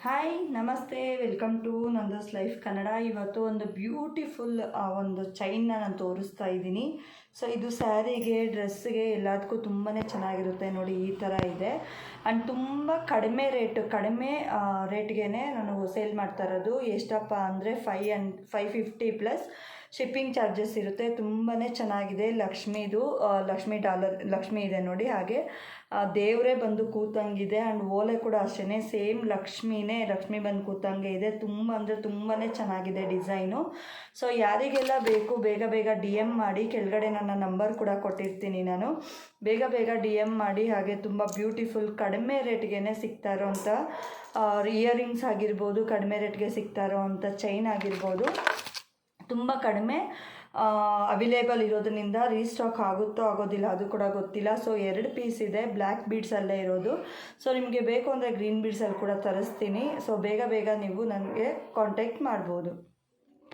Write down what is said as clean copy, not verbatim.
Hi ನಮಸ್ತೆ, welcome to ನಂದಸ್ life Kannada. ಇವತ್ತು ಒಂದು ಬ್ಯೂಟಿಫುಲ್ ಒಂದು ಚೈನ್ನ ನಾನು ತೋರಿಸ್ತಾ ಇದ್ದೀನಿ. ಸೊ ಇದು ಸ್ಯಾರಿಗೆ, ಡ್ರೆಸ್ಗೆ ಎಲ್ಲದಕ್ಕೂ ತುಂಬಾ ಚೆನ್ನಾಗಿರುತ್ತೆ. ನೋಡಿ, ಈ ಥರ ಇದೆ. ಆ್ಯಂಡ್ ತುಂಬ ಕಡಿಮೆ ರೇಟ್ಗೆ ನಾನು ಸೇಲ್ ಮಾಡ್ತಾ ಇರೋದು. ಎಷ್ಟಪ್ಪ ಅಂದರೆ 550 ಪ್ಲಸ್ ಶಿಪ್ಪಿಂಗ್ ಚಾರ್ಜಸ್ ಇರುತ್ತೆ. ತುಂಬಾ ಚೆನ್ನಾಗಿದೆ. ಲಕ್ಷ್ಮಿ ಇದೆ ನೋಡಿ. ಹಾಗೆ ದೇವರೇ ಬಂದು ಕೂತಂಗಿದೆ. ಆ್ಯಂಡ್ ಓಲೆ ಕೂಡ ಅಷ್ಟೇ, ಸೇಮ್ ಲಕ್ಷ್ಮಿ ಬಂದು ಕೂತಂಗೆ ಇದೆ. ತುಂಬ ಅಂದರೆ ತುಂಬಾ ಚೆನ್ನಾಗಿದೆ ಡಿಸೈನು. ಸೊ ಯಾರಿಗೆಲ್ಲ ಬೇಕು ಬೇಗ ಡಿ ಎಮ್ ಮಾಡಿ. ಕೆಳಗಡೆ ನನ್ನ ನಂಬರ್ ಕೂಡ ಕೊಟ್ಟಿರ್ತೀನಿ ನಾನು. ಬೇಗ ಡಿ ಎಮ್ ಮಾಡಿ. ಹಾಗೆ ತುಂಬ ಬ್ಯೂಟಿಫುಲ್ ಕಡಿಮೆ ರೇಟ್ಗೆ ಸಿಗ್ತಾ ಇರೋವಂಥ ಇಯರಿಂಗ್ಸ್ ಆಗಿರ್ಬೋದು, ಕಡಿಮೆ ರೇಟ್ಗೆ ಸಿಗ್ತಾ ಇರೋವಂಥ ಚೈನ್ ಆಗಿರ್ಬೋದು, ತುಂಬ ಕಡಿಮೆ ಅವೈಲೇಬಲ್ ಇರೋದ್ರಿಂದ ರೀಸ್ಟಾಕ್ ಆಗುತ್ತೋ ಆಗೋದಿಲ್ಲ ಅದು ಕೂಡ ಗೊತ್ತಿಲ್ಲ. ಸೊ 2 ಪೀಸ್ ಇದೆ, ಬ್ಲ್ಯಾಕ್ ಬೀಡ್ಸಲ್ಲೇ ಇರೋದು. ಸೊ ನಿಮಗೆ ಬೇಕು ಅಂದರೆ ಗ್ರೀನ್ ಬೀಡ್ಸಲ್ಲಿ ಕೂಡ ತರಿಸ್ತೀನಿ. ಸೊ ಬೇಗ ನೀವು ನನಗೆ ಕಾಂಟ್ಯಾಕ್ಟ್ ಮಾಡ್ಬೋದು.